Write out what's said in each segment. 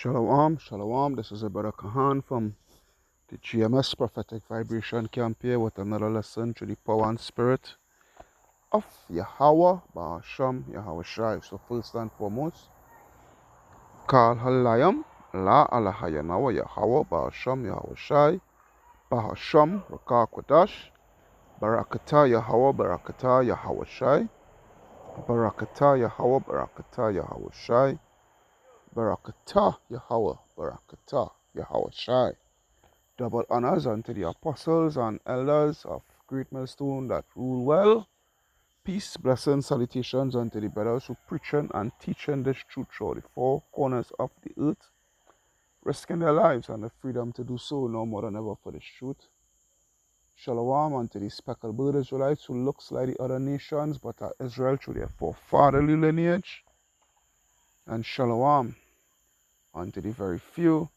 Shalom, shalom. This is a brother Kahan from the GMS Prophetic Vibration Camp here with another lesson to the power and spirit of Yahweh, Ba'asham, yahwahshi. So first and foremost, Kal Halayam, La Alahayanawa, Yahweh, Ba'asham, yahwahshi, Ba'asham, Raka Kwadash, Barakata Yahweh, Barakata Yahwahshi, Barakata Yahweh, Barakata Yahwahshi, Barakata Yahweh, Barakata Yahwahshi. Double honors unto the apostles and elders of Great Millstone that rule well. Peace, blessings, salutations unto the brothers who preaching and teaching this truth through the four corners of the earth, risking their lives and the freedom to do so no more than ever for this truth. Shalom unto the speckled bird Israelites who looks like the other nations but are Israel through their forefatherly lineage. And shalom unto the very few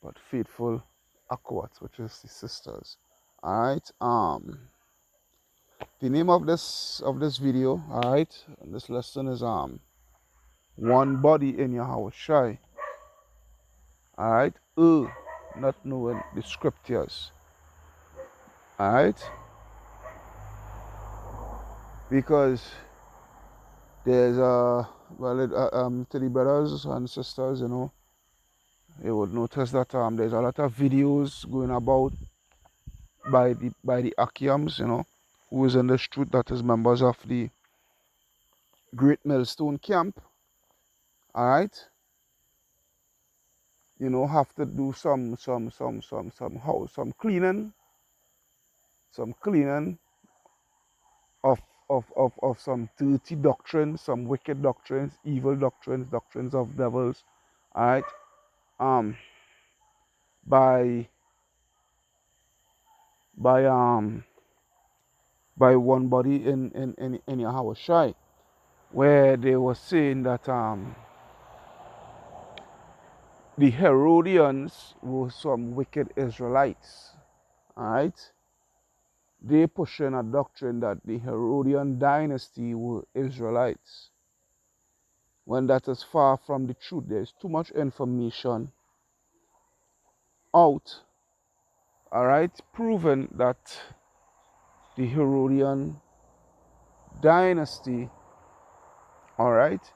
but faithful Akwats, which is the sisters. Alright, the name of this video, alright, this lesson is one body in yahwahshi. Alright, not knowing the scriptures. Alright, because there's to the brothers and sisters, you would notice that there's a lot of videos going about by the Akiams, who is in this truth, that is members of the Great Millstone Camp. Alright, have to do some cleaning, of some dirty doctrines, some wicked doctrines, evil doctrines, doctrines of devils. Alright, by one body in yahwahshi, where they were saying that the Herodians were some wicked Israelites. Alright, they pushing a doctrine that the Herodian dynasty were Israelites, when that is far from the truth. There's too much information out, alright, proving that the Herodian dynasty, alright,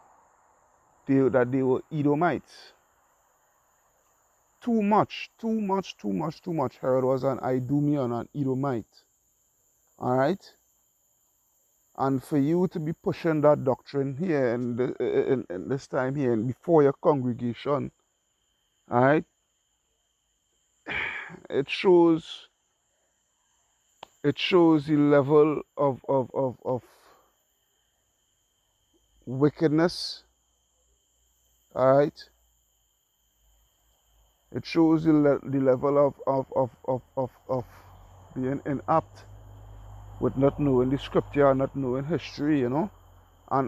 that they were Edomites. Too much. Herod was an Idumean, an Edomite. Alright? And for you to be pushing that doctrine here in this time here and before your congregation, alright, it shows the level of wickedness. Alright? It shows the level of being inapt with not knowing the scripture, not knowing history, And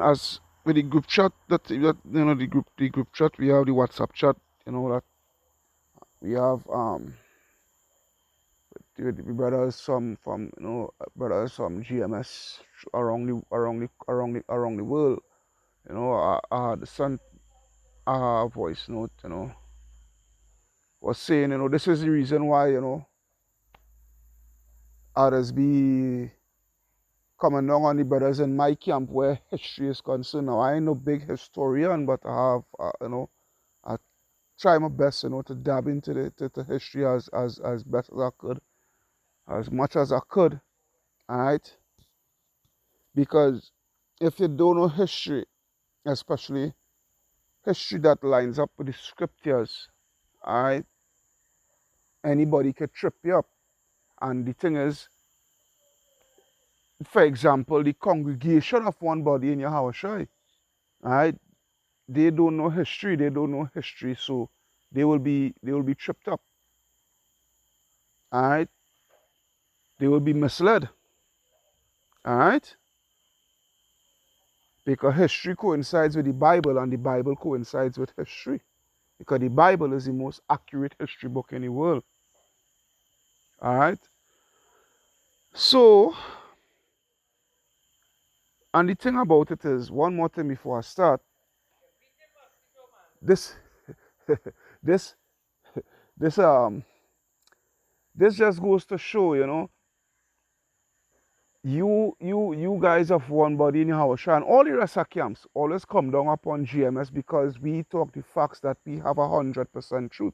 as with the group chat that the group chat, we have the WhatsApp chat, that we have the brothers from brothers from GMS around the world, the son voice note, was saying, this is the reason why, others be coming down on the brothers in my camp where history is concerned. Now, I ain't no big historian, but I have, I try my best, to dab into the history as best as I could, as much as I could, alright? Because if you don't know history, especially history that lines up with the scriptures, alright, anybody could trip you up. And the thing is, for example, the congregation of one body in yahwahshi, alright, they don't know history, so they will be tripped up. Alright? They will be misled. Alright? Because history coincides with the Bible and the Bible coincides with history. Because the Bible is the most accurate history book in the world. Alright? So, and the thing about it is, one more thing before I start, this this this this just goes to show, you know, you guys have one body in yahwahshi, and all the rest of camps always come down upon GMS because we talk the facts that we have 100% truth.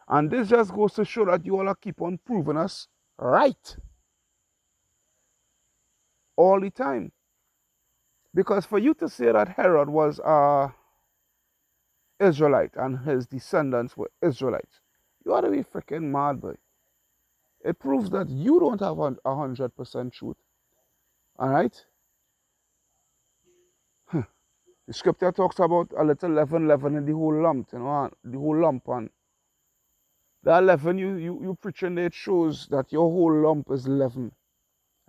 And this just goes to show that you all are keep on proving us right all the time. Because for you to say that Herod was Israelite and his descendants were Israelites, you ought to be freaking mad, boy. It proves that you don't have 100% truth. Alright? The scripture talks about a little leaven in the whole lump, you know, the whole lump. And that leaven you preaching, it shows that your whole lump is leaven.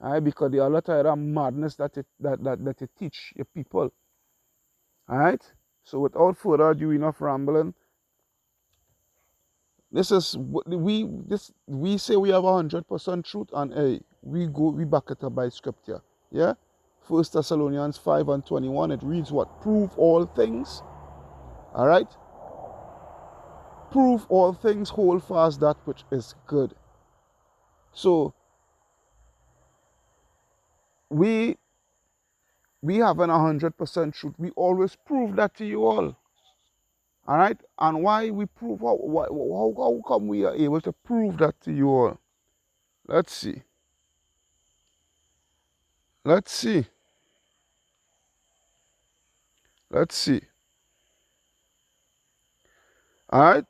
Alright? Because the other type of madness that you teach your people. Alright? So without further ado, enough rambling. This is we say we have 100% truth, and hey, we back it up by scripture. Yeah? 1 Thessalonians 5:21, it reads what? Prove all things. Alright? Prove all things, hold fast that which is good. So we having 100% truth. We always prove that to you all. Alright? And why we prove, how come we are able to prove that to you all? Let's see. Let's see. Let's see. Alright?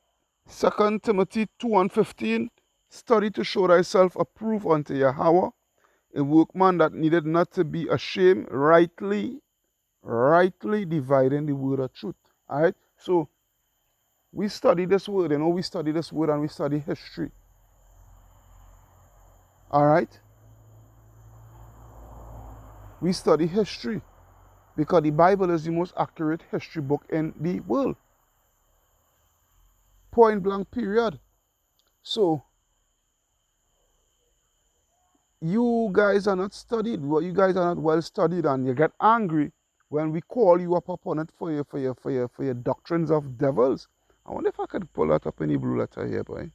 2 Timothy 2:15. Study to show thyself approved unto Yahweh, a workman that needed not to be ashamed, rightly dividing the word of truth. Alright? So we study this word, you know, we study this word and we study history. Alright? We study history because the Bible is the most accurate history book in the world. Point blank period. So you guys are not studied, you guys are not well studied, and you get angry when we call you up upon it for your doctrines of devils. I wonder if I could pull that up in the blue letter here, boy.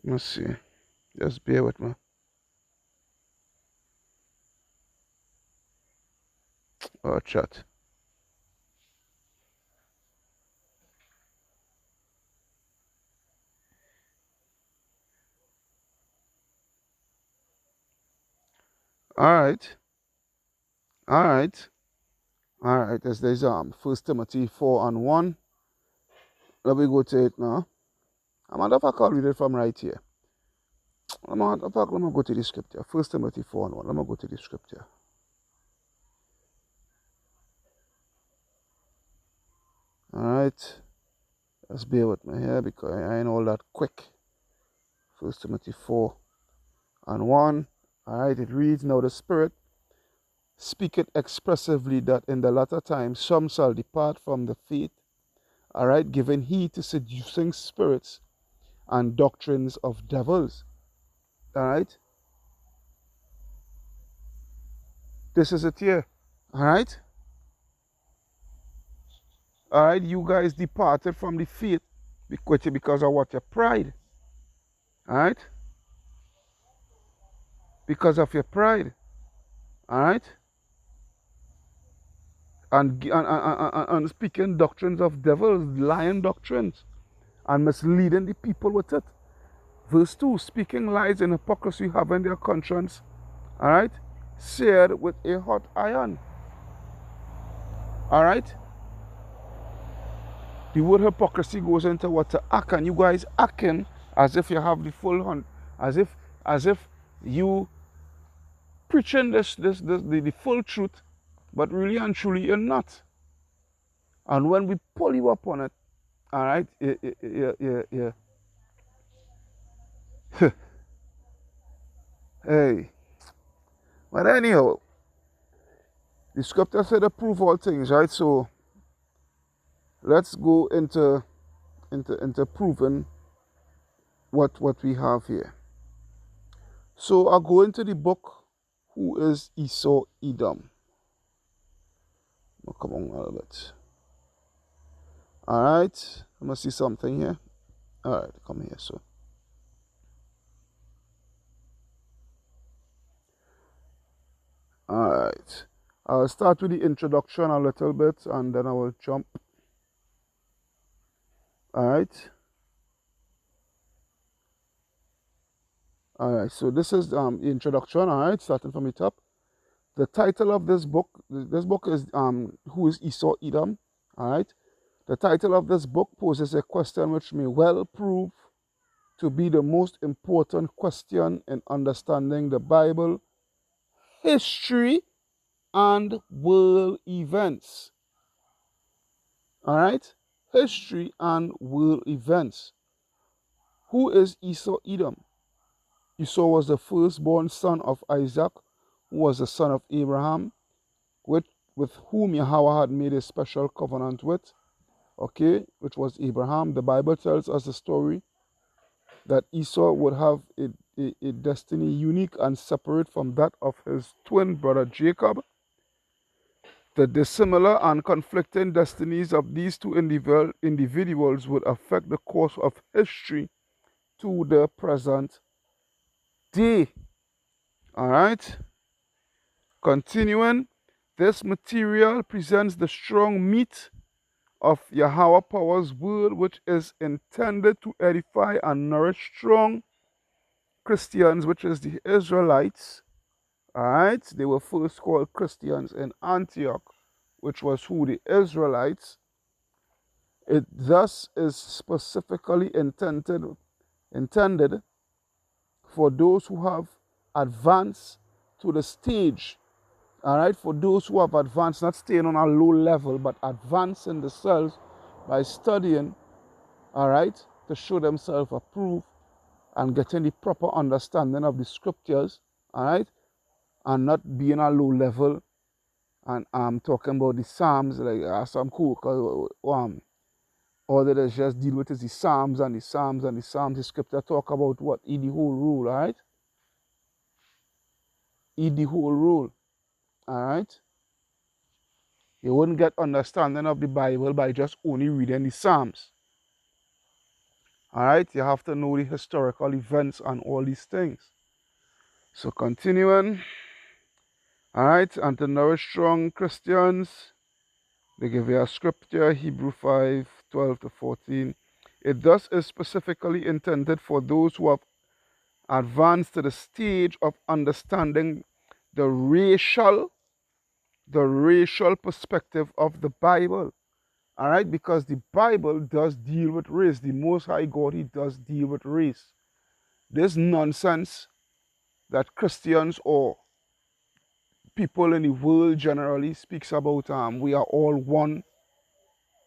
Let's see. Just bear with me. Oh, chat. Alright. Alright. Alright. There's 1 Timothy 4:1. Let me go to it now. I'm not if I can read it from right here. Let me go to the scripture. 1 Timothy 4:1. Let me go to the scripture. Alright. Just bear with me here because I ain't all that quick. 1 Timothy 4:1. Alright, it reads, now the Spirit speaketh expressively that in the latter times some shall depart from the faith, alright, giving heed to seducing spirits and doctrines of devils. Alright? This is it here. Alright? Alright, you guys departed from the faith because of what? Your pride. Alright? Because of your pride. Alright? And speaking doctrines of devils, lying doctrines, and misleading the people with it. Verse 2, speaking lies and hypocrisy having their conscience, alright, seared with a hot iron. Alright? The word hypocrisy goes into what? To act, and you guys acting as if you have the full hunt, as if you preaching the full truth, but really and truly you're not. And when we pull you up on it, alright, yeah. Hey. But anyhow, the scripture said approve all things, right? So let's go into proving what we have here. So I'll go into the book, Who is Esau Edom? Oh, come on a little bit. Alright, I'm gonna see something here. Alright, come here, so. Alright. I'll start with the introduction a little bit and then I will jump. Alright. Alright, so this is the introduction, alright, starting from the top. The title of this book is Who is Esau Edom? Alright. The title of this book poses a question which may well prove to be the most important question in understanding the Bible, history, and world events. Alright? History and world events. Who is Esau Edom? Esau was the firstborn son of Isaac, who was the son of Abraham, with whom Yahweh had made a special covenant with, okay, which was Abraham. The Bible tells us the story that Esau would have a destiny unique and separate from that of his twin brother Jacob. The dissimilar and conflicting destinies of these two individuals would affect the course of history to the present day. All right. Continuing, this material presents the strong meat of Yahweh Power's word, which is intended to edify and nourish strong Christians, which is the Israelites. All right. They were first called Christians in Antioch, which was who the Israelites. It thus is specifically intended for those who have advanced to the stage, all right, for those who have advanced, not staying on a low level, but advancing themselves by studying, all right, to show themselves approved and getting the proper understanding of the scriptures, all right, and not being a low level. And I'm talking about the Psalms, like some cool, all that is just deal with is the Psalms and the Psalms and the Psalms. The scripture talk about what? Eat the whole rule, right? Eat the whole rule, all right? You wouldn't get understanding of the Bible by just only reading the Psalms, all right? You have to know the historical events and all these things. So continuing, all right, and to nourish strong Christians, they give you a scripture, Hebrew 5:12-14. It thus is specifically intended for those who have advanced to the stage of understanding the racial perspective of the Bible. All right, because the Bible does deal with race. The Most High God, He does deal with race. This nonsense that Christians or people in the world generally speaks about, we are all one,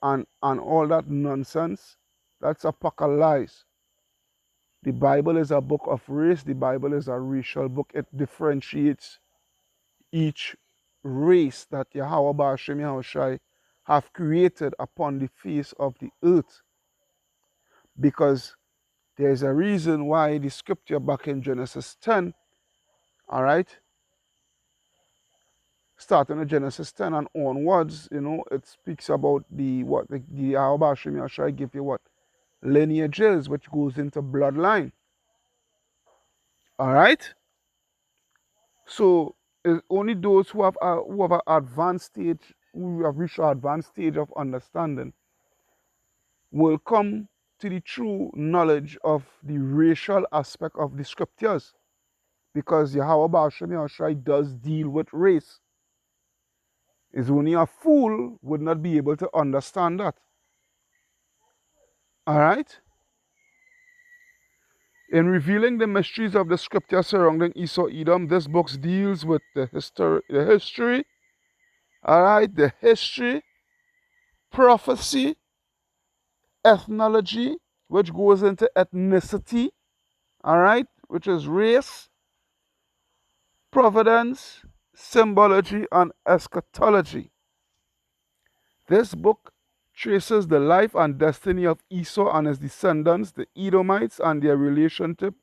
and all that nonsense, that's a pack of lies. The Bible is a book of race. The Bible is a racial book. It differentiates each race that Yahweh Ba'ashem Yahushai have created upon the face of the earth. Because there's a reason why the scripture back in Genesis 10, all right, starting in Genesis 10 and onwards, it speaks about the Yahweh Ba'ashem Yahushai give you what? Lineages, which goes into bloodline. All right? So it's only those who have an advanced stage, who have reached an advanced stage of understanding, will come to the true knowledge of the racial aspect of the scriptures. Because Yahweh Ba'ashem Yahushai does deal with race. It's only a fool would not be able to understand that. All right? In revealing the mysteries of the scripture surrounding Esau Edom, this book deals with the history, all right, the history, prophecy, ethnology, which goes into ethnicity, all right, which is race, providence, symbology, and eschatology. This book traces the life and destiny of Esau and his descendants, the Edomites, and their relationship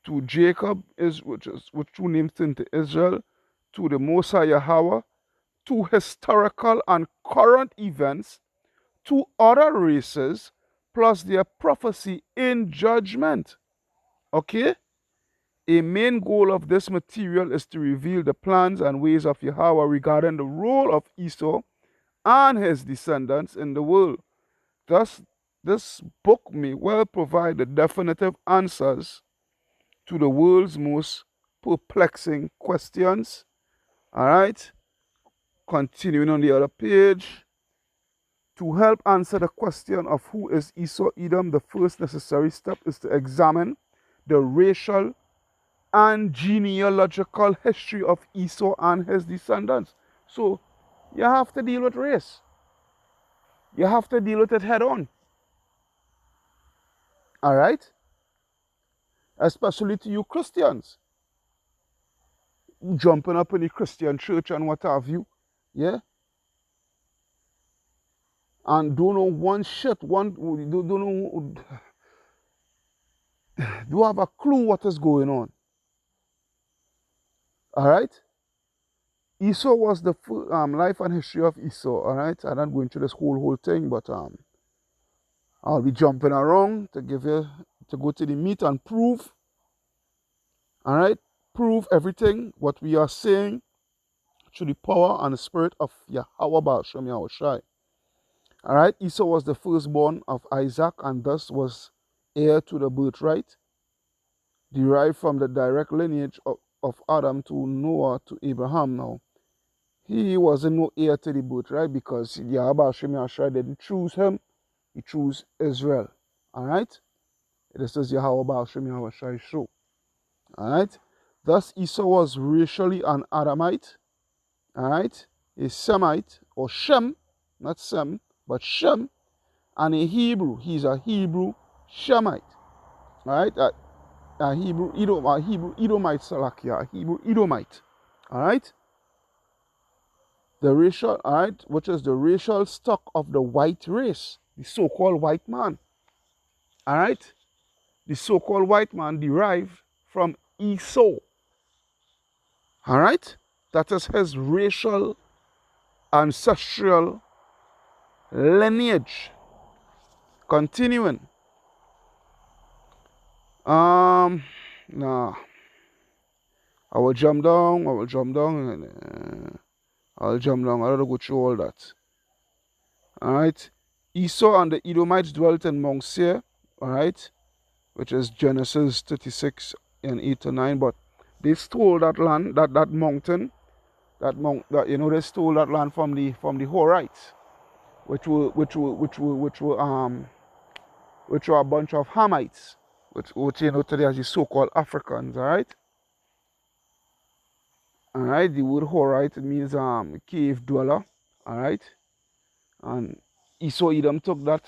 to Jacob, which two names into Israel, to the Most High Yahweh, to historical and current events, to other races, plus their prophecy in judgment. Okay? A main goal of this material is to reveal the plans and ways of Yahweh regarding the role of Esau and his descendants in the world. Thus, this book may well provide the definitive answers to the world's most perplexing questions. All right? Continuing on the other page. To help answer the question of who is Esau Edom, the first necessary step is to examine the racial and genealogical history of Esau and his descendants. So you have to deal with race. You have to deal with it head on. All right? Especially to you Christians. Jumping up in the Christian church and what have you. Yeah? And don't know one shit. Don't have a clue what is going on. All right? Esau was the life and history of Esau. All right? I'm not going through this whole thing, but I'll be jumping around to go to the meat and prove. All right? Prove everything what we are saying through the power and the spirit of Yahweh Ba'ashem Yahushai. All right? Esau was the firstborn of Isaac and thus was heir to the birthright, derived from the direct lineage of Adam to Noah to Abraham. Now, he wasn't no heir to the birthright because Yahweh Hashem Yahushua didn't choose him. He chose Israel. Alright? This is Yahweh Hashem Yahushua show. Alright? Thus Esau was racially an Adamite. Alright? A Semite, or Shem, not Sem, but Shem, and a Hebrew. He's a Hebrew Shemite. Alright? A Hebrew Edomite Salakia, a Hebrew Edomite. Alright? The racial, alright, which is the racial stock of the white race, the so-called white man. Alright? The so-called white man derived from Esau. Alright? That is his racial ancestral lineage. Continuing. Nah. I will jump down. I don't go through all that. Alright. Esau and the Edomites dwelt in Mount Seir. Alright. Which is Genesis 36 and 8 to 9. But they stole that land, that mountain. They stole that land from the Horites. Which were a bunch of Hamites. Which today as the so-called Africans, alright? Alright, the word Horite means cave dweller, alright? And Esau Edom took that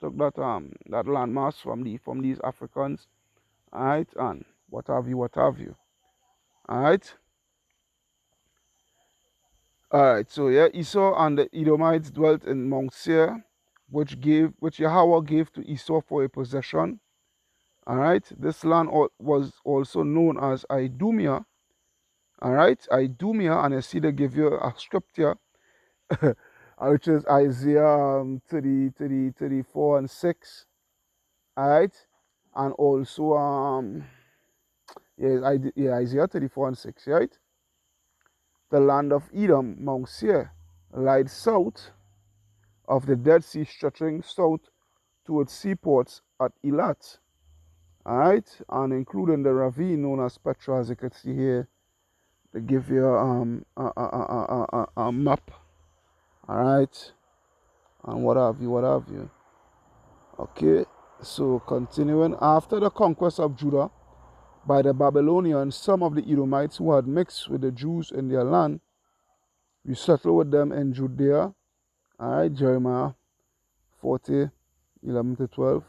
landmass from these Africans, alright, and what have you. Alright? Alright, so yeah, Esau and the Edomites dwelt in Mount Seir, which Yahweh gave to Esau for a possession. Alright, this land was also known as Idumea. Alright, Idumea, and I see they give you a scripture, which is Isaiah 34 and 6. Alright, and also Isaiah 34 and 6, right? The land of Edom, Mount Seir, lies south of the Dead Sea, stretching south towards seaports at Eilat. Alright, and including the ravine known as Petra, as you can see here. They give you a map. Alright, and what have you. Okay, so continuing. After the conquest of Judah by the Babylonians, some of the Edomites who had mixed with the Jews in their land, we settled with them in Judea. Alright, Jeremiah 40, 11 to 12.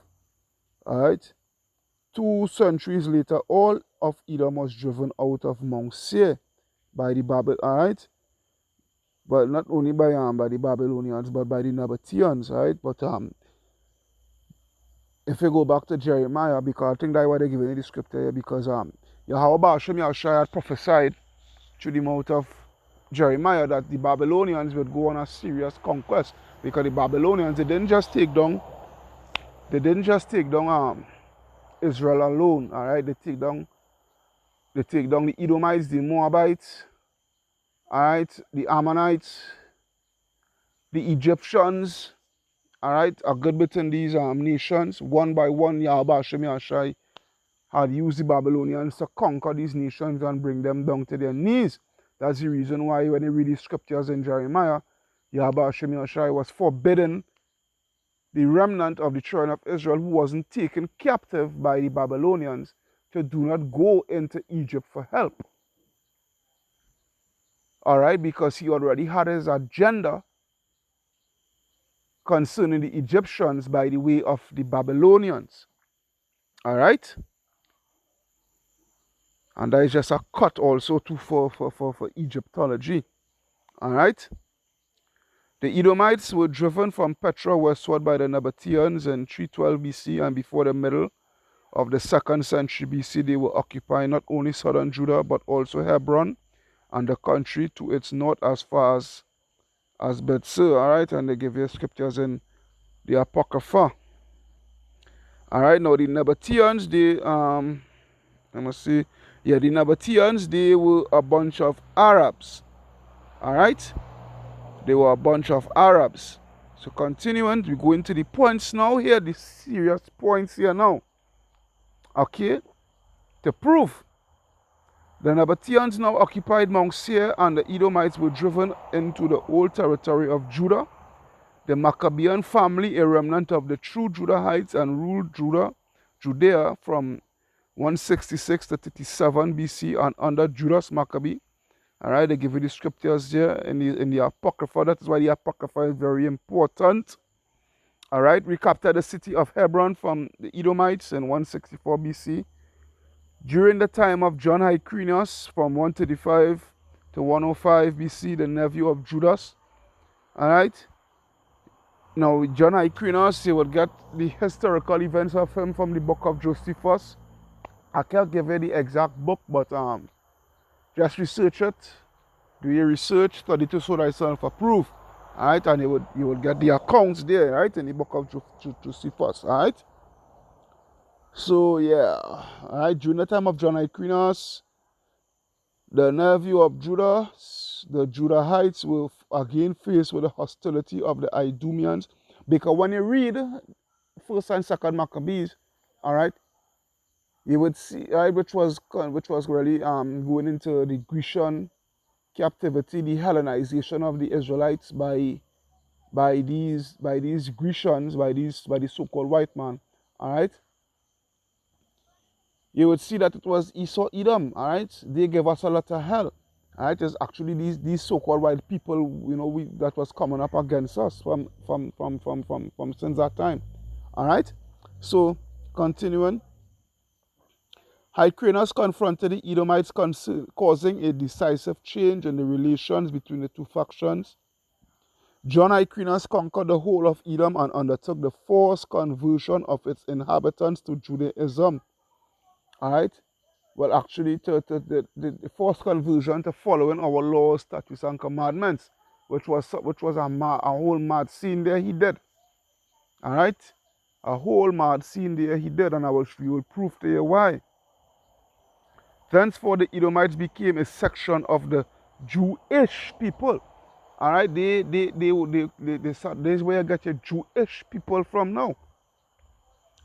Alright. 2 centuries later, all of Edom was driven out of Mount Seir by the Alright, but not only by the Babylonians, but by the Nabateans, right? But if you go back to Jeremiah, because I think that's why they're giving you the scripture here, because Yahweh Hashem Yahshua had prophesied through the mouth of Jeremiah that the Babylonians would go on a serious conquest, because the Babylonians, they didn't just take down Israel alone. All right, they take down the Edomites, the Moabites, all right, the Ammonites, the Egyptians, all right, a good bit in these nations. One by one, Yahweh Hashem Yahshua had used the Babylonians to conquer these nations and bring them down to their knees. That's the reason why when you read the scriptures in Jeremiah, Yahweh Hashem Yahshua was forbidding the remnant of the children of Israel who wasn't taken captive by the Babylonians to do not go into Egypt for help. All right, because he already had his agenda concerning the Egyptians by the way of the Babylonians. All right? And that is just a cut also too for Egyptology. All right? The Edomites were driven from Petra westward by the Nabateans in 312 BC, and before the middle of the 2nd century BC, they were occupying not only southern Judah but also Hebron and the country to its north as far as Bethsur. All right, and they give you scriptures in the Apocrypha. All right, now the Nabateans, let me see. Yeah, the Nabateans, they were a bunch of Arabs. All right, they were a bunch of Arabs. So continuing, we go into the points now here, the serious points here now. Okay, to prove the Nabateans now occupied Mount Seir, and the Edomites were driven into the old territory of Judah. The Maccabean family, a remnant of the true Judahites, and ruled Judea from 166 to 37 BC and under Judas Maccabee. All right, they give you the scriptures here in the Apocrypha. That is why the Apocrypha is very important. All right, we captured the city of Hebron from the Edomites in 164 BC. During the time of John Hyrcanus, from 135 to 105 BC, the nephew of Judas. All right. Now, John Hyrcanus, you will get the historical events of him from the book of Josephus. I can't give you the exact book, but just research it. Do your research, study to show thyself approved. All right, and you will get the accounts there, right, in the book of Josephus. All right. So yeah, all right. During the time of John Hyrcanus, the nephew of Judah, the Judahites were again faced with the hostility of the Idumeans, because when you read 1st and 2nd Maccabees, all right, you would see, right, which was really going into the Grecian captivity, the Hellenization of the Israelites by these Grecians, by the so-called white man. All right. You would see that it was Esau Edom, all right? They gave us a lot of hell, all right? It's actually these so-called white people, you know, that was coming up against us from since that time, all right? So, continuing, Hyrcanus confronted the Edomites, causing a decisive change in the relations between the two factions. John Hyrcanus conquered the whole of Edom and undertook the forced conversion of its inhabitants to Judaism. All right. Well, actually, the forced conversion to following our laws, statutes, and commandments, which was a whole mad scene there he did. All right, a whole mad scene there he did, and we will prove to you why. Thenceforth, the Edomites became a section of the Jewish people. All right, this is where you get your Jewish people from now.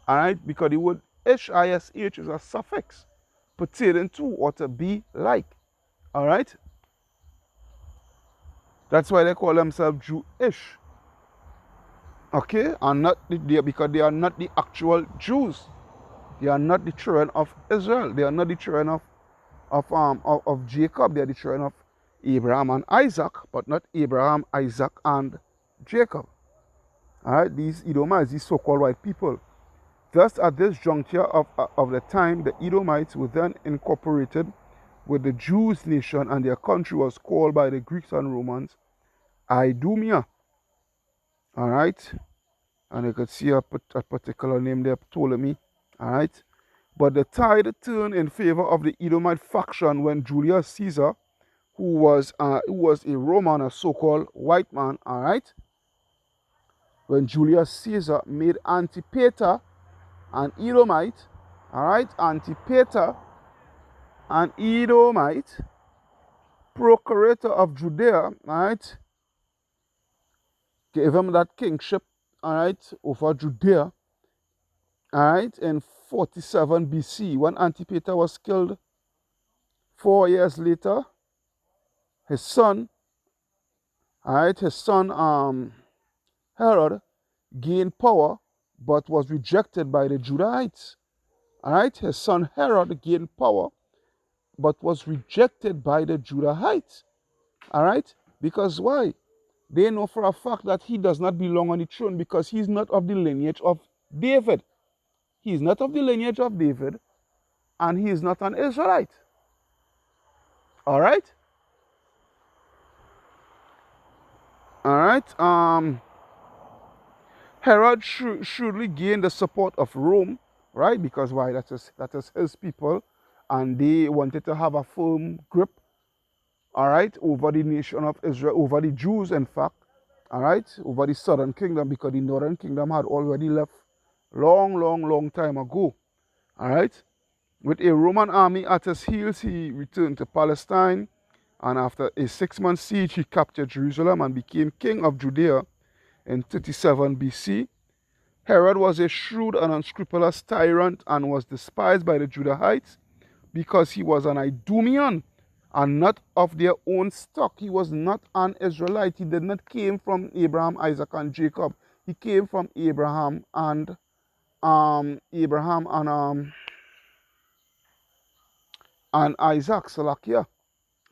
All right, because the word ish is a suffix pertaining to or to be like. All right, that's why they call themselves Jewish. Okay, and not because they are not the actual Jews. They are not the children of Israel. They are not the children of Jacob. They are the children of Abraham and Isaac, but not Abraham, Isaac, and Jacob. All right, these Edomites, these so-called white people. Thus, at this juncture of the time, the Edomites were then incorporated with the Jews nation, and their country was called by the Greeks and Romans Idumea. All right, And you could see a particular name there, Ptolemy. All right. But the tide turned in favor of the Edomite faction when Julius Caesar, who was a Roman, a so-called white man, all right, when Julius Caesar made Antipater an Edomite, all right, Antipater an Edomite, procurator of Judea, all right, gave him that kingship, all right, over Judea, all right, in 47 BC, when Antipater was killed. 4 years later, his son, all right, Herod gained power, but was rejected by the Judahites. All right, his son Herod gained power, but was rejected by the Judahites. All right, because why? They know for a fact that he does not belong on the throne because he's not of the lineage of David. He is not of the lineage of David, and he is not an Israelite. All right? All right. Herod shrewdly gained the support of Rome, right? Because why? That is his people, and they wanted to have a firm grip, all right, over the nation of Israel, over the Jews, in fact, all right, over the southern kingdom, because the northern kingdom had already left long time ago, all right. With a Roman army at his heels, he returned to Palestine, and after a 6-month siege, he captured Jerusalem and became king of Judea in 37 BC. Herod was a shrewd and unscrupulous tyrant and was despised by the Judahites because he was an Idumean and not of their own stock. He was not an Israelite. He did not came from Abraham, Isaac, and Jacob. He came from Abraham and Isaac, Salakia.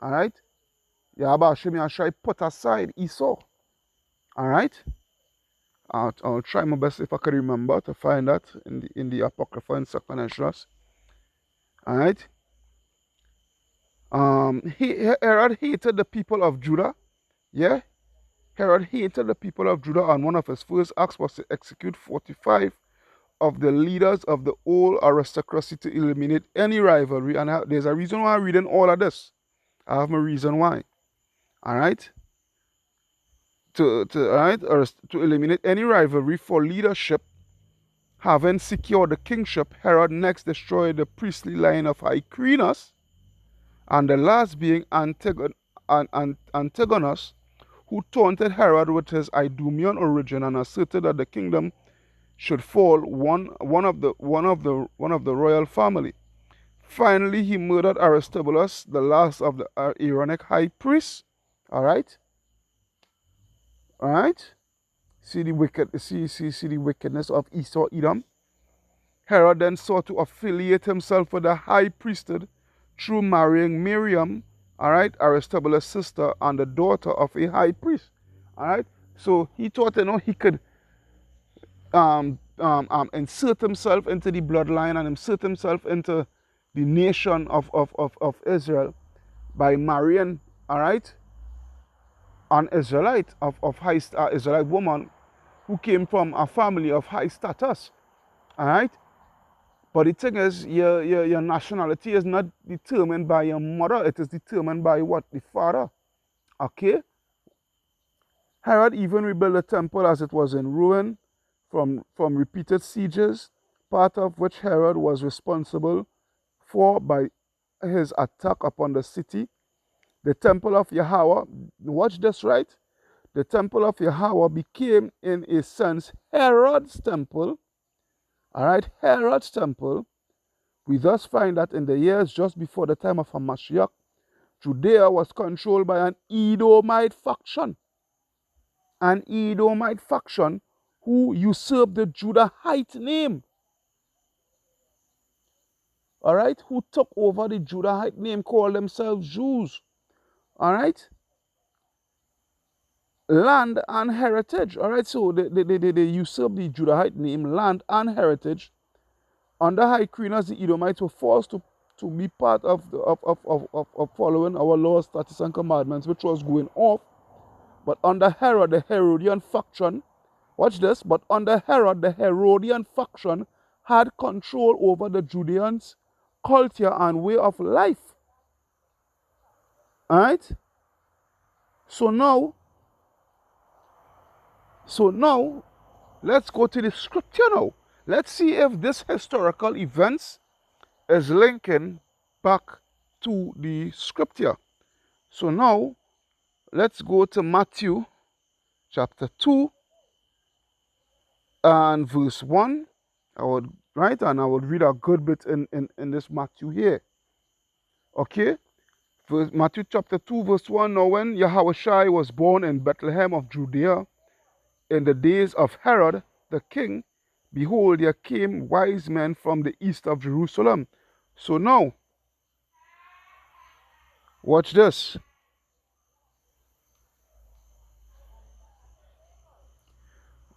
All right? Yahwahshi put aside Esau. All right? I'll try my best if I can remember to find that in the Apocrypha in Second Esdras. All right? Herod hated the people of Judah. Yeah? Herod hated the people of Judah, and one of his first acts was to execute 45 of the leaders of the old aristocracy to eliminate any rivalry. And there's a reason why I'm reading all of this. I have my reason why. All right? To eliminate any rivalry for leadership. Having secured the kingship, Herod next destroyed the priestly line of Hyrcanus, and the last being Antigonus, who taunted Herod with his Idumean origin and asserted that the kingdom should fall one of the royal family. Finally, he murdered Aristobulus, the last of the Aaronic high priests. All right. See the wickedness of Esau, Edom. Herod then sought to affiliate himself with the high priesthood through marrying Miriam, all right, Aristobulus' sister and the daughter of a high priest. All right. So he thought, he could insert himself into the bloodline and insert himself into the nation of Israel by marrying, all right, an Israelite Israelite woman who came from a family of high status. All right. But the thing is, your nationality is not determined by your mother. It is determined by what? The father. Okay? Herod even rebuilt the temple as it was in ruin from repeated sieges, part of which Herod was responsible for by his attack upon the city. The temple of Yahweh, watch this, right? The temple of Yahweh became, in a sense, Herod's temple. All right, Herod's temple. We thus find that in the years just before the time of Hamashiach, Judea was controlled by an Edomite faction. An Edomite faction who usurped the Judahite name. All right, who took over the Judahite name, called themselves Jews. All right, land and heritage. All right, so they usurped the Judahite name, land and heritage. Under Hyrcanus, the Edomites were forced to be part of following our laws, statutes, and commandments, which was going off. But under Herod, the Herodian faction Watch this. But under Herod, the Herodian faction had control over the Judeans' culture and way of life. Alright? So now, let's go to the scripture now. Let's see if this historical events is linking back to the scripture. So now, let's go to Matthew chapter 2 and verse 1. I would read a good bit in this Matthew here. Okay? Matthew chapter 2 verse 1. Now when Yahwahshi was born in Bethlehem of Judea in the days of Herod the king, behold, there came wise men from the east of Jerusalem. So now, watch this.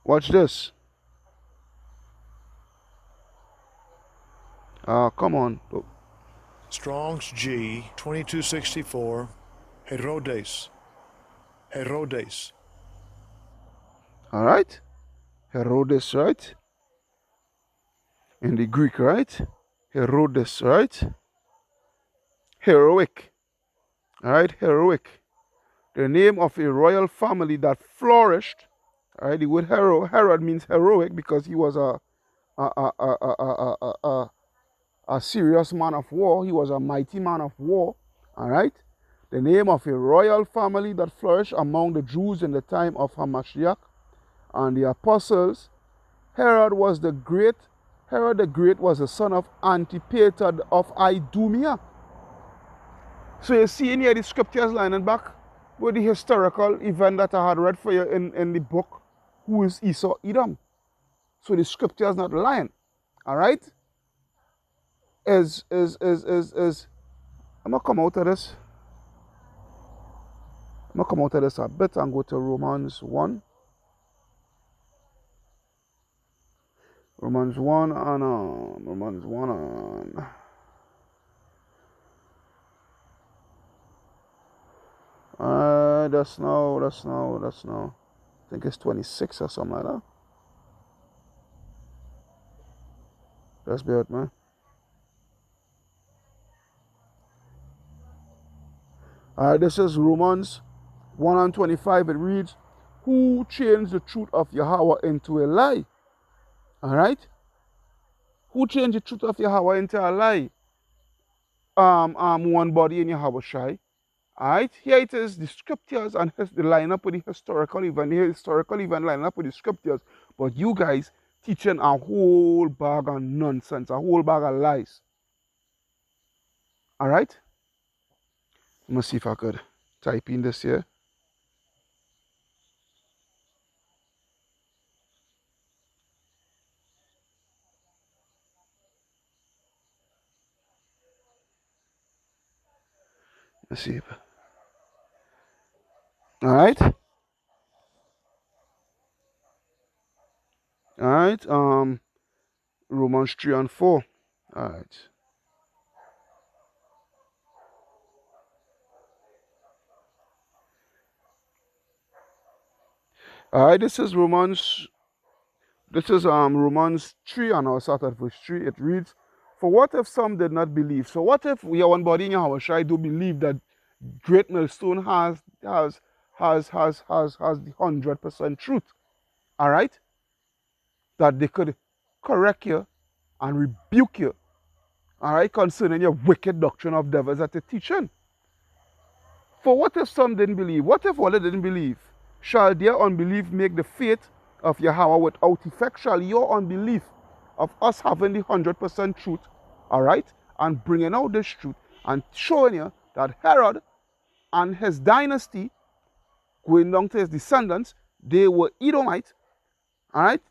Watch this. Come on. Strong's G 2264. Herodes. Herodes. All right. Herodes, right? In the Greek, right? Herodes, right? Heroic. All right, heroic. The name of a royal family that flourished. All right, the word Herod means heroic because he was a serious man of war. He was a mighty man of war. All right. The name of a royal family that flourished among the Jews in the time of Hamashiach and the apostles. Herod the Great was the son of Antipater of Idumea. So you see in here the scriptures lining back with the historical event that I had read for you in the book, Who is Esau Edom? So the scriptures not lying. All right? I'm gonna come out of this. I'm gonna come out of this a bit and go to Romans 1. Romans 1 and Romans 1 and that's now. I think it's 26 or something like that. That's bad, man. This is Romans 1 and 25. It reads, who changed the truth of Yahweh into a lie? All right? Who changed the truth of Yahweh into a lie? One body in Yahwahshi. All right? Here it is, the scriptures and the line up with the historical event. The historical event line up with the scriptures. But you guys teaching a whole bag of nonsense, a whole bag of lies. All right? Let me see if I could type in this here. Let's see. All right. All right. Romans 3 and 4. All right. All right. This is Romans 3, and I'll start at verse 3. It reads, for what if some did not believe? So what if we are one body in Yahwahshi do believe that Great Millstone has the 100% truth? All right? That they could correct you and rebuke you, all right, concerning your wicked doctrine of devils that you're teaching. For what if some didn't believe? What if all they didn't believe? Shall their unbelief make the faith of Yahweh without effect? Shall your unbelief of us having the 100% truth, all right, and bringing out this truth and showing you that Herod and his dynasty, going down to his descendants, they were Edomites, all right?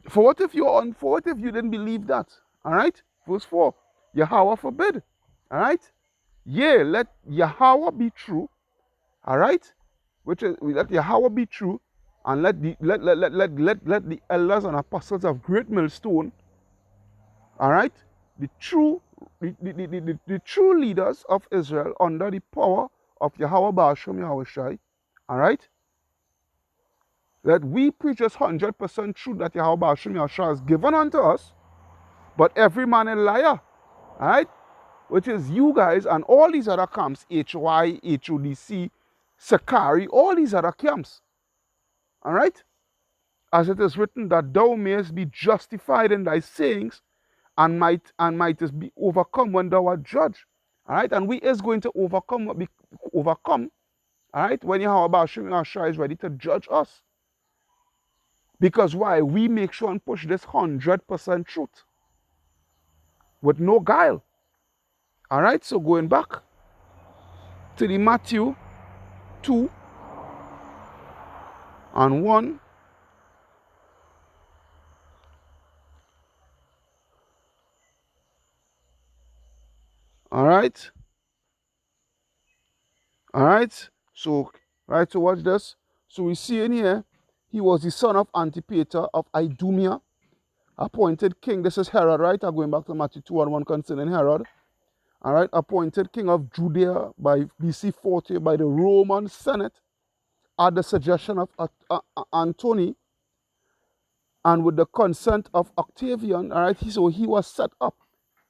For what if you didn't believe that? All right? Verse 4. Yahweh forbid. All right? Yea, let Yahweh be true. All right? Which is, let Yahweh be true, and let the elders and apostles of Great Millstone, all right, the true leaders of Israel under the power of Yahweh Ba'asham Yahushai, all right, That we preach is 100% true that Yahweh has given unto us, but every man a liar, all right? Which is you guys and all these other camps, HY, HODC, Sakari, all these other camps, all right? As it is written, that thou mayest be justified in thy sayings, and mightest be overcome when thou art judged. All right, and we is going to overcome, all right, when Yahweh is ready to judge us. Because why? We make sure and push this 100% truth with no guile. All right, so going back to the Matthew 2 and 1. All right. All right. So, right, so watch this. So we see in here, he was the son of Antipater of Idumea, appointed king. This is Herod, right? I'm going back to Matthew 2 and 1 concerning Herod. All right, appointed king of Judea by BC 40 by the Roman Senate at the suggestion of Antony and with the consent of Octavian. All right, so he was set up.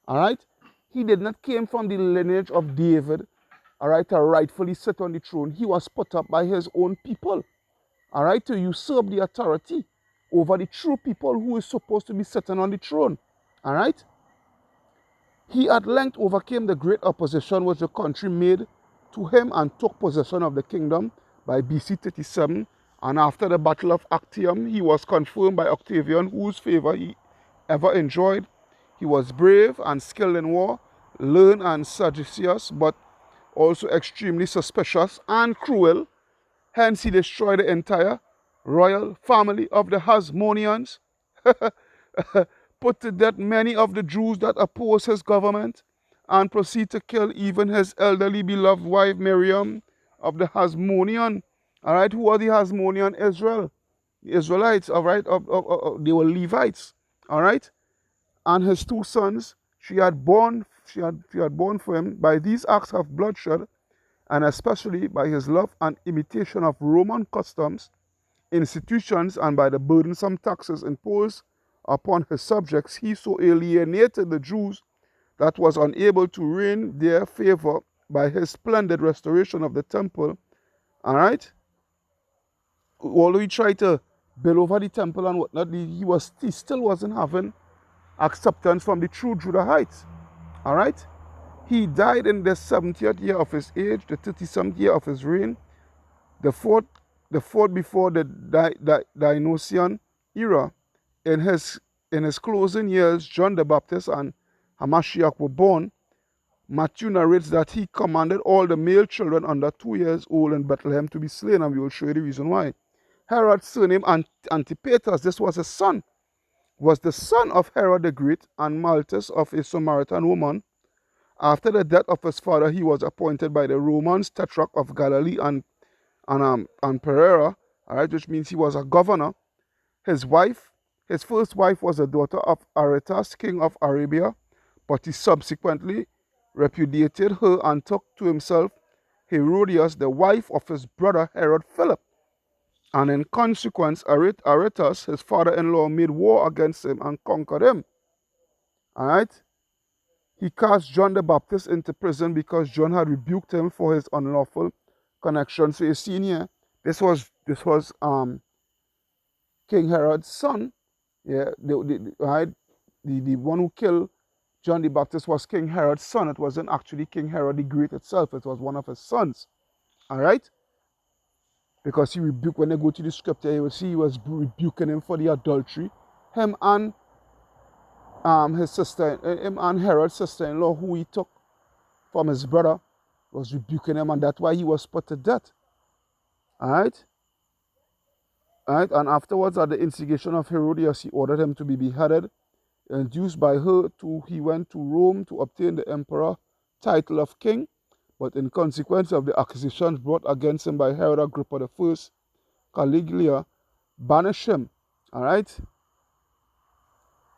All right, he did not came from the lineage of David, all right, to rightfully sit on the throne. He was put up by his own people, all right, to usurp the authority over the true people who is supposed to be sitting on the throne. All right. He at length overcame the great opposition which the country made to him and took possession of the kingdom by BC 37. And after the battle of Actium, he was confirmed by Octavian, whose favor he ever enjoyed. He was brave and skilled in war, learned and sagacious, but also extremely suspicious and cruel. Hence he destroyed the entire royal family of the Hasmoneans, put to death many of the Jews that opposed his government, and proceed to kill even his elderly beloved wife Miriam of the Hasmonean. All right, who are the Hasmonean? Israel, the Israelites. All right, they were Levites. All right, and his two sons she had born for him. By these acts of bloodshed, and especially by his love and imitation of Roman customs, institutions, and by the burdensome taxes imposed upon his subjects, he so alienated the Jews that was unable to reign their favor by his splendid restoration of the temple. All right? Although he tried to build over the temple and whatnot, he still wasn't having acceptance from the true Judahites. All right? He died in the 70th year of his age, the 37th year of his reign, the fourth before the Dionysian era. In his closing years, John the Baptist and Hamashiach were born. Matthew narrates that he commanded all the male children under 2 years old in Bethlehem to be slain, and we will show you the reason why. Herod's surname Antipater, this was his son, was the son of Herod the Great and Malchus of a Samaritan woman. After the death of his father, he was appointed by the Romans Tetrarch of Galilee and Pereira, all right, which means he was a governor. His first wife was a daughter of Aretas, king of Arabia, but he subsequently repudiated her and took to himself Herodias, the wife of his brother Herod Philip. And in consequence, Aretas, his father-in-law, made war against him and conquered him. All right? He cast John the Baptist into prison because John had rebuked him for his unlawful connection. So you see here, this was King Herod's son. Yeah, the one who killed John the Baptist was King Herod's son. It wasn't actually King Herod the Great itself. It was one of his sons. All right? Because he rebuked, when they go to the scripture, you will see he was rebuking him for the adultery. Him and Herod's sister-in-law, who he took from his brother, was rebuking him, and that's why he was put to death. All right? All right? And afterwards, at the instigation of Herodias, he ordered him to be beheaded. Induced by her, he went to Rome to obtain the emperor title of king, but in consequence of the accusations brought against him by Herod Agrippa I, Caligula banished him. All right?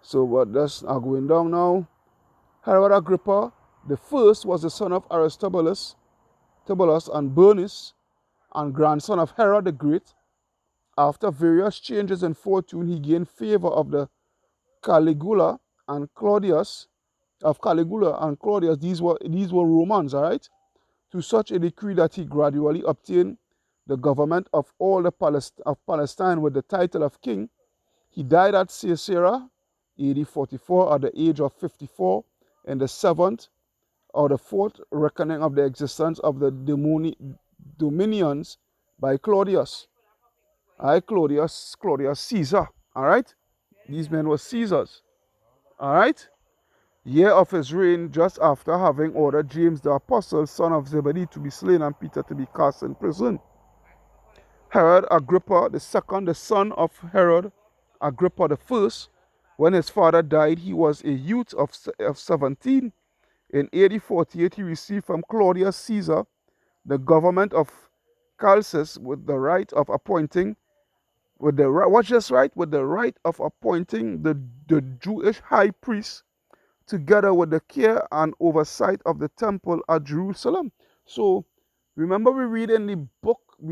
So what that's going down now. Herod Agrippa the first was the son of Aristobulus and Bernice, and grandson of Herod the Great. After various changes in fortune, he gained favor of the Caligula and Claudius, of Caligula and Claudius. These were Romans, all right? To such a degree that he gradually obtained the government of all of Palestine with the title of king. He died at Caesarea, AD 44, at the age of 54, in the seventh or the fourth reckoning of the existence of the dominions by Claudius. All right, Claudius Caesar. All right, these men were Caesars. All right, year of his reign, just after having ordered James the apostle, son of Zebedee, to be slain and Peter to be cast in prison. Herod Agrippa the second, the son of Herod Agrippa the first, when his father died, he was a youth of 17. In AD 48, he received from Claudius Caesar the government of Chalcis with the right of appointing, with the right of appointing the Jewish high priest, together with the care and oversight of the temple at Jerusalem. So remember, we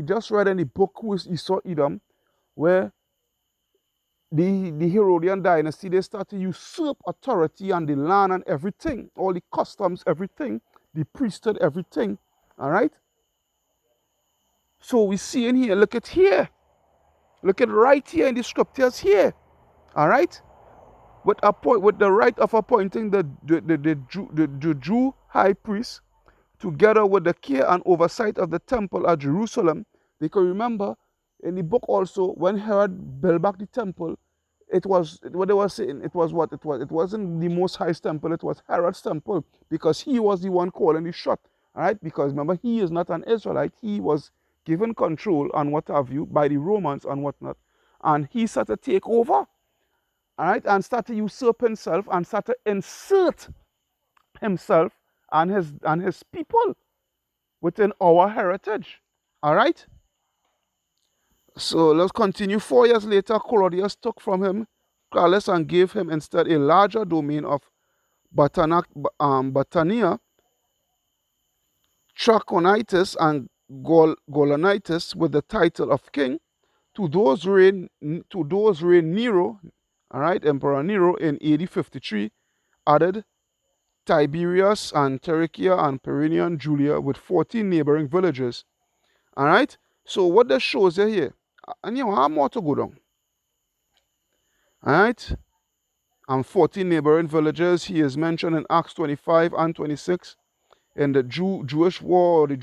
just read in the book who is Esau Edom, where the Herodian dynasty, they start to usurp authority on the land and everything, all the customs, everything, the priesthood, everything. All right. So we see in here, look at here. Look at right here in the scriptures here. All right. With the right of appointing the Jew high priest, together with the care and oversight of the temple at Jerusalem. Because remember, in the book also, when Herod built back the temple, it was what they were saying. It wasn't the Most High's temple. It was Herod's temple, because he was the one calling the shot. All right. Because remember, he is not an Israelite. He was given control and what have you by the Romans and whatnot, and he started to take over. All right, and start to usurp himself and start to insert himself and his people within our heritage. All right. So let's continue. 4 years later, Claudius took from him Gallus and gave him instead a larger domain of Batanea, Trachonitis, and Golanitis, with the title of king. To those reigned Nero, all right, Emperor Nero, in AD 53, added Tiberias and Tarichea and Perinion Julia with 14 neighboring villages. All right. So what that shows you here, and you have more to go down. All right. And 14 neighboring villages. He is mentioned in Acts 25 and 26. In the Jewish war, or the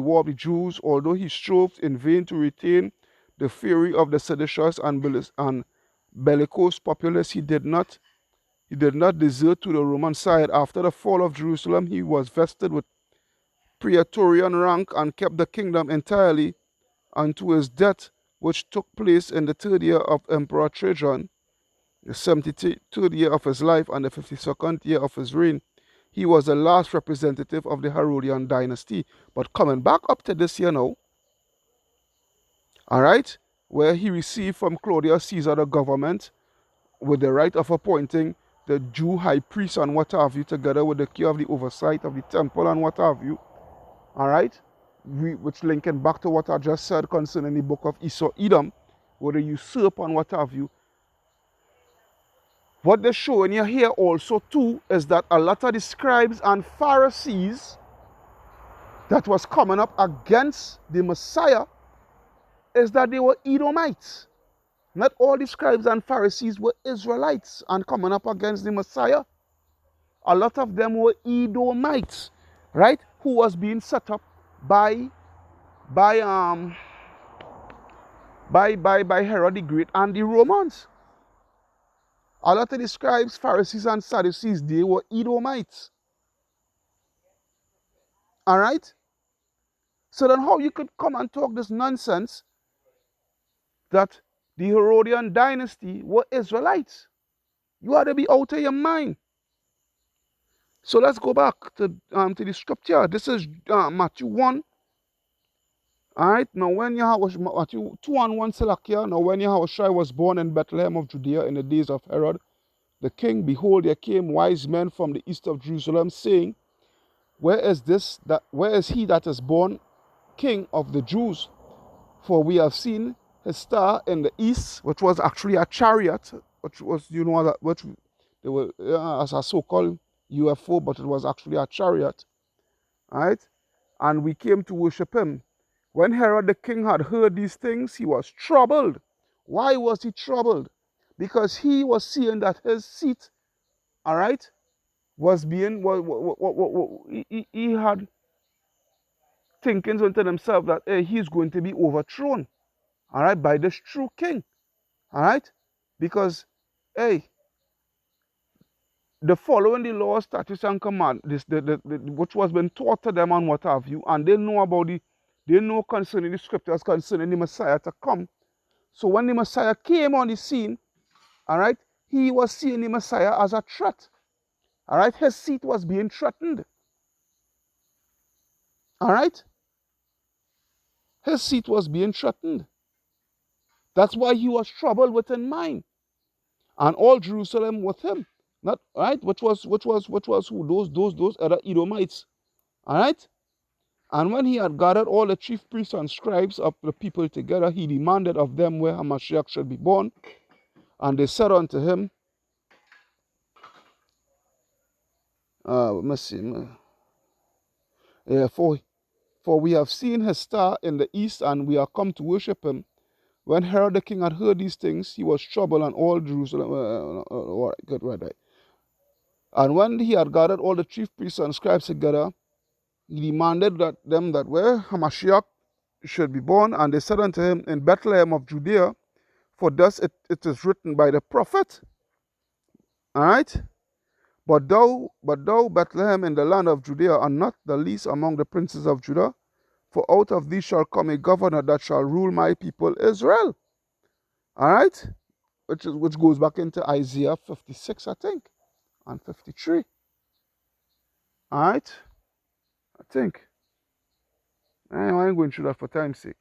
war of the Jews, although he strove in vain to retain the fury of the seditious and bellicose populace, he did not desert to the Roman side. After the fall of Jerusalem, he was vested with praetorian rank and kept the kingdom entirely unto his death, which took place in the 3rd year of Emperor Trajan, the 73rd year of his life, and the 52nd year of his reign. He was the last representative of the Herodian dynasty. But coming back up to this year now, all right, where he received from Claudius Caesar the government with the right of appointing the Jew high priest and what have you, together with the care of the oversight of the temple and what have you. All right, which linking back to what I just said concerning the book of Esau Edom, where they usurp and what have you. What they're showing you here also too is that a lot of the scribes and Pharisees that was coming up against the Messiah is that they were Edomites. Not all the scribes and Pharisees were Israelites and coming up against the Messiah. A lot of them were Edomites, right? Who was being set up by Herod the Great and the Romans. A lot of the scribes, Pharisees, and Sadducees, they were Edomites. All right? So then how you could come and talk this nonsense that the Herodian dynasty were Israelites? You ought to be out of your mind. So let's go back to the scripture. This is Matthew 1. All right, now when Matthew 2 and 1 Salakia, now when Yahwahshi was born in Bethlehem of Judea in the days of Herod the king, behold, there came wise men from the east of Jerusalem, saying, where is he that is born King of the Jews? For we have seen his star in the east, which was actually a chariot, which was, you know, which they were as a so-called UFO, but it was actually a chariot, right? And we came to worship him. When Herod the king had heard these things, he was troubled. Why was he troubled? Because he was seeing that his seat, all right, was being, he had thinkings unto himself that, hey, he's going to be overthrown, all right, by this true king, all right? Because, hey, the following the law, statutes, and command, which was been taught to them and what have you, and they know about they know concerning the scriptures, concerning the Messiah to come. So when the Messiah came on the scene, all right, he was seeing the Messiah as a threat. All right, his seat was being threatened. All right, his seat was being threatened. That's why he was troubled within mind, and all Jerusalem with him. Not right, which was who? Those other Edomites. All right. And when he had gathered all the chief priests and scribes of the people together, he demanded of them where Hamashiach should be born. And they said unto him, let me see, for we have seen his star in the east, and we are come to worship him. When Herod the king had heard these things, he was troubled, and all Jerusalem. All right, good, right. And when he had gathered all the chief priests and scribes together, he demanded that where Hamashiach should be born, and they said unto him, in Bethlehem of Judea, for thus it is written by the prophet. All right? But thou, Bethlehem, in the land of Judea, are not the least among the princes of Judah, for out of thee shall come a governor that shall rule my people Israel. All right? Which goes back into Isaiah 56, I think, and 53. All right? I think. I ain't going through that for time's sake.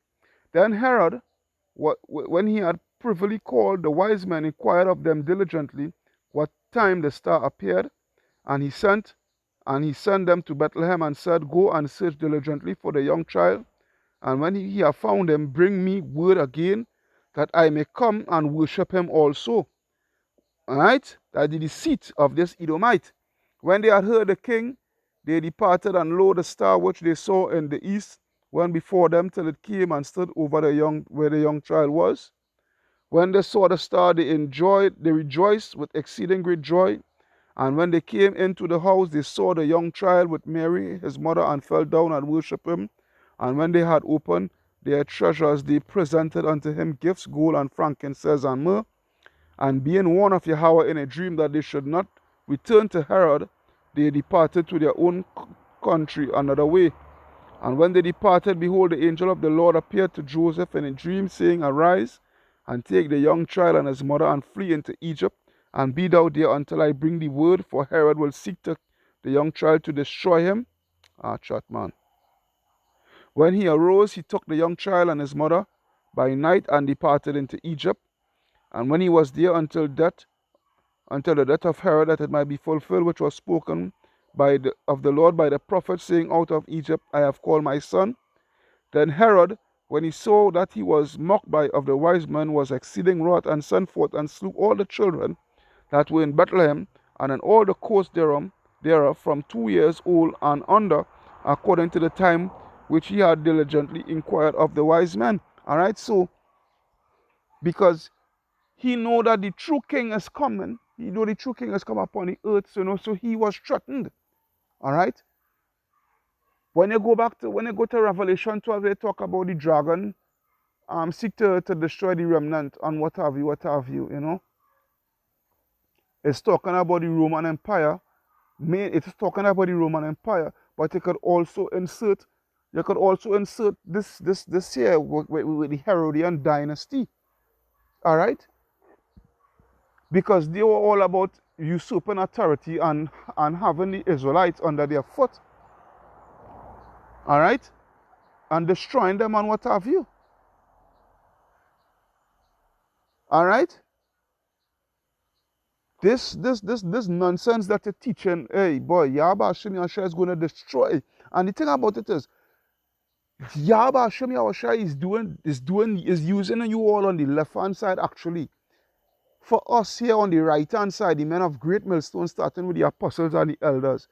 Then Herod, when he had privily called the wise men, inquired of them diligently what time the star appeared, and he sent them to Bethlehem and said, go and search diligently for the young child, and when he have found him, bring me word again, that I may come and worship him also. All right? That is the seat of this Edomite. When they had heard the king, they departed, and lo, the star which they saw in the east went before them till it came and stood over where the young child was. When they saw the star, they rejoiced with exceeding great joy. And when they came into the house, they saw the young child with Mary, his mother, and fell down and worshipped him. And when they had opened their treasures, they presented unto him gifts, gold and frankincense and myrrh. And being warned of Yahweh in a dream that they should not return to Herod, they departed to their own country another way. And when they departed, behold, the angel of the Lord appeared to Joseph in a dream, saying, arise, and take the young child and his mother, and flee into Egypt, and be thou there until I bring thee word, for Herod will seek the young child to destroy him. Chat, man. When he arose, he took the young child and his mother by night and departed into Egypt. And when he was there until the death of Herod, that it might be fulfilled, which was spoken of the Lord by the prophet, saying, out of Egypt I have called my son. Then Herod, when he saw that he was mocked of the wise men, was exceeding wroth, and sent forth and slew all the children that were in Bethlehem, and in all the coasts thereof, from 2 years old and under, according to the time which he had diligently inquired of the wise men. All right, so because he know that the true king is coming, he know the true king has come upon the earth, so he was threatened. All right. When you go to Revelation 12, they talk about the dragon seek to destroy the remnant and what have you, It's talking about the Roman Empire. It's talking about the Roman Empire, but you could also insert this here with the Herodian dynasty. All right? Because they were all about usurping authority and having the Israelites under their foot. All right? And destroying them and what have you. All right? This nonsense that you're teaching, hey boy, yahwahshi is going to destroy. And the thing about it is, Yahweh Hashem Yahushua is using you all on the left hand side actually. For us here on the right hand side, the men of Great Millstone, starting with the apostles and the elders,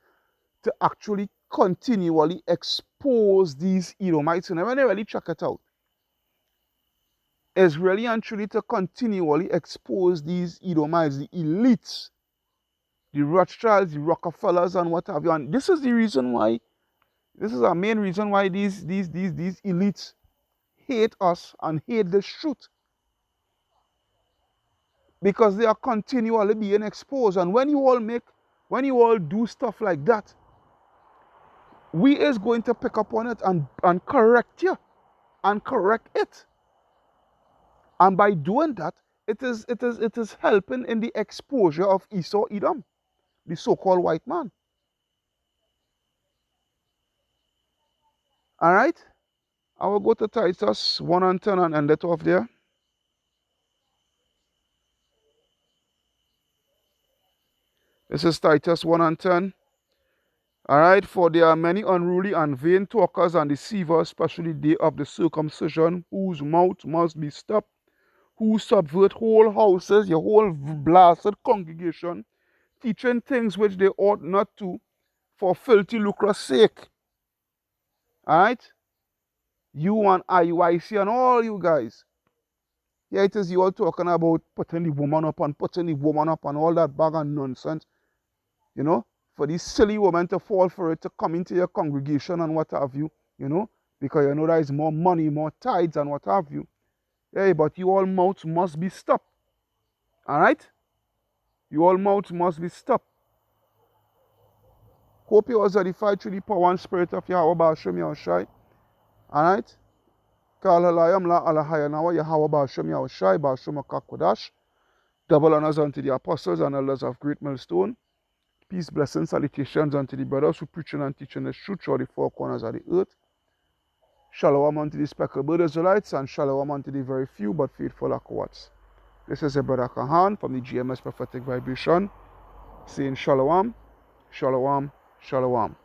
to actually continually expose these Edomites. And when they really check it out, is really and truly to continually expose these Edomites, the elites, the Rothschilds, the Rockefellers, and what have you. And this is the reason why, this is our main reason why these elites hate us and hate the truth. Because they are continually being exposed. And when you all do stuff like that, we is going to pick up on it and correct you and correct it. And by doing that, it is helping in the exposure of Esau Edom, the so-called white man. All right? I will go to Titus 1 and 10 and end it off there. This is Titus 1 and 10. All right, for there are many unruly and vain talkers and deceivers, especially they of the circumcision, whose mouth must be stopped, who subvert whole houses, your whole blasted congregation, teaching things which they ought not to, for filthy lucre's sake. All right? You and IUIC and all you guys. Yeah, it is you all talking about putting the woman up and all that bag of nonsense. You know, for these silly women to fall for it, to come into your congregation and what have you, you know, because you know there is more money, more tithes and what have you. Yeah, but you all mouths must be stopped. All right? You all mouths must be stopped. Hope you was edified through the power and spirit of Yahweh Ba'ashem Yahushai. All right? Kalalayam la alahayanawa Yahweh Ba'ashem Yahushai Ba'ashem Akakodash. Double honors unto the apostles and elders of Great Millstone. Peace, blessings, salutations unto the brothers who preaching and teaching the truth throughout the four corners of the earth. Shalom unto the speckled Israelites and shalom unto the very few but faithful Akawats. This is a brother Kahan from the GMS Prophetic Vibration saying shalom, shalom, shalom.